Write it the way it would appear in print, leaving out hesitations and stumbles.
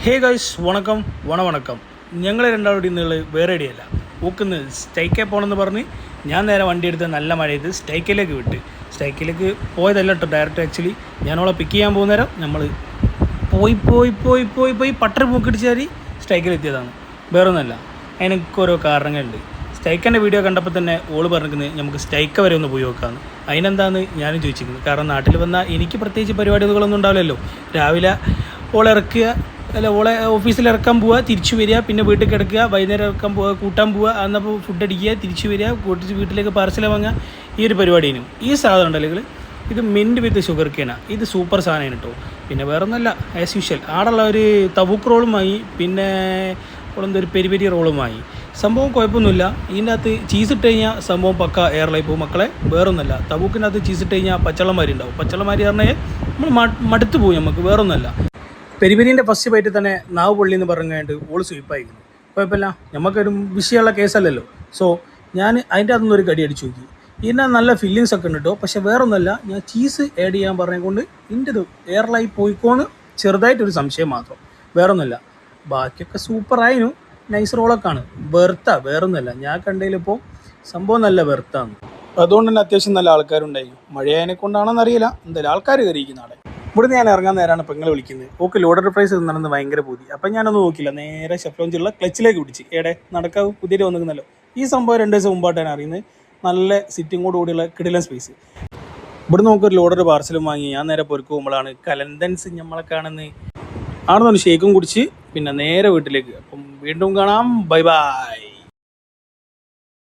Hey guys വണക്കം വണക്കം. ഞങ്ങൾ രണ്ടാളുടെ ഇന്നുകൾ വേറെ ഇടിയല്ല ഊക്കുന്ന് സ്റ്റൈക്കേ പോകണമെന്ന് പറഞ്ഞ് ഞാൻ നേരെ വണ്ടി എടുത്ത് നല്ല മഴയത്ത് സ്റ്റൈക്കിലേക്ക് വിട്ട് സ്റ്റൈക്കിലേക്ക് പോയതല്ല കേട്ടോ ഡയറക്റ്റ്. ആക്ച്വലി ഞാനോളെ പിക്ക് ചെയ്യാൻ പോകുന്ന നേരം നമ്മൾ പോയി പട്ടര പൂക്കിടിച്ചാരി സ്റ്റൈക്കിലെത്തിയതാണ്. വേറെ ഒന്നുമല്ല, അതിനൊക്കെ ഓരോ കാരണങ്ങളുണ്ട്. സ്റ്റൈക്കിൻ്റെ വീഡിയോ കണ്ടപ്പോൾ തന്നെ ഓള് പറഞ്ഞിരിക്കുന്നത് നമുക്ക് സ്റ്റൈക്ക വരെ ഒന്ന് പോയി നോക്കാമെന്ന്. അതിനെന്താണെന്ന് ഞാനും ചോദിച്ചിരിക്കുന്നത്. കാരണം നാട്ടിൽ വന്നാൽ എനിക്ക് പ്രത്യേകിച്ച് പരിപാടികളൊന്നും ഉണ്ടാവില്ലല്ലോ. രാവിലെ ഓളെ ഇറക്കുക, അല്ല ഓളെ ഓഫീസിൽ ഇറക്കാൻ പോവുക, തിരിച്ചു വരിക, പിന്നെ വീട്ടിൽ കിടക്കുക, വൈകുന്നേരം ഇറക്കാൻ പോവുക, കൂട്ടാൻ പോവുക, അന്നപ്പോൾ ഫുഡ് അടിക്കുക, തിരിച്ചു വരിക, കൂട്ടിച്ച് വീട്ടിലേക്ക് പാർസൽ വാങ്ങുക. ഈ ഒരു പരിപാടിനും ഈ സാധനം ഉണ്ടല്ലെങ്കിൽ ഇത് മിൻറ്റ് വിത്ത് ഷുഗർ കേനാണ്. ഇത് സൂപ്പർ സാധനമാണ് കേട്ടോ. പിന്നെ വേറെ ഒന്നുമല്ല, ആസ് യൂഷ്വൽ ആടുള്ള ഒരു തവൂക്ക് റോളുമായി, പിന്നെ ഒരു പെരി റോളുമായി. സംഭവം കുഴപ്പമൊന്നുമില്ല. ഇതിൻ്റെ അകത്ത് ചീസ് ഇട്ട് കഴിഞ്ഞാൽ സംഭവം പക്ക എയർലൈൻ പോകും മക്കളെ. വേറൊന്നുമല്ല, തവൂക്കിൻ്റെ അകത്ത് ചീസ് ഇട്ട് കഴിഞ്ഞാൽ പച്ചളന്മാരി ഉണ്ടാവും. പച്ചളന്മാരി പറഞ്ഞാൽ നമ്മൾ മടുത്ത് പോകും നമുക്ക്. വേറൊന്നുമല്ല, പെരിപെരിൻ്റെ ഫസ്റ്റ് ബൈറ്റ് തന്നെ നാവ് പൊള്ളി എന്ന് പറഞ്ഞുകൊണ്ട് ഓള് സ്വീപ്പായിരിക്കുന്നു. കുഴപ്പമില്ല, നമുക്കൊരു വിഷയമുള്ള കേസല്ലല്ലോ. സോ ഞാൻ അതിൻ്റെ അകത്തുനിന്ന് ഒരു കടി അടിച്ചു നോക്കി. ഇതിൻ്റെ നല്ല ഫീലിങ്സ് ഒക്കെ ഉണ്ട് കേട്ടോ. പക്ഷേ വേറൊന്നുമല്ല, ഞാൻ ചീസ് ആഡ് ചെയ്യാൻ പറഞ്ഞുകൊണ്ട് ഇതിൻ്റെത് എയർലൈൻ പോയിക്കോന്ന് ചെറുതായിട്ടൊരു സംശയം മാത്രം. വേറൊന്നുമല്ല, ബാക്കിയൊക്കെ സൂപ്പറായിരുന്നു. നൈസ് റോളൊക്കെയാണ്. വെറുത്ത വേറൊന്നുമല്ല, ഞാൻ കണ്ടതിലിപ്പോൾ സംഭവം നല്ല വെറുത്താണ്. അതുകൊണ്ട് തന്നെ അത്യാവശ്യം നല്ല ആൾക്കാരുണ്ടായി. മഴയായതിനെ കൊണ്ടാണെന്ന് അറിയില്ല, എന്തായാലും ആൾക്കാർ കയറിയിരിക്കുന്ന ആടെ. ഇവിടുന്ന് ഞാൻ ഇറങ്ങാൻ നേരമാണ് പെങ്ങൾ വിളിക്കുന്നത്. ഓക്കെ, ലോഡർ പ്രൈസ് നടന്ന് ഭയങ്കര പൂതി. അപ്പം ഞാനൊന്നും നോക്കില്ല, നേരെ ഷെഫ് ലോഞ്ചുള്ള ക്ലച്ചിലേക്ക് പിടിച്ച് എടെ നടക്കാവും പുതിയ വന്നിരിക്കുന്നല്ലോ. ഈ സംഭവം 2 ദിവസം മുമ്പായിട്ടാണ് അറിയുന്നത്. നല്ല സിറ്റിങ്ങോട് കൂടിയുള്ള കിടിലൻ സ്പേസ്. ഇവിടെ നമുക്കൊരു ലോഡർ പാർസലും വാങ്ങി ഞാൻ നേരെ പൊരുക്ക് പോകുമ്പോഴാണ് കലന്തൻസ് നമ്മളെ കാണുന്നത്. ആണെന്നൊരു ഷേക്കും കുടിച്ച് പിന്നെ നേരെ വീട്ടിലേക്ക്. അപ്പം വീണ്ടും കാണാം. Bye bye.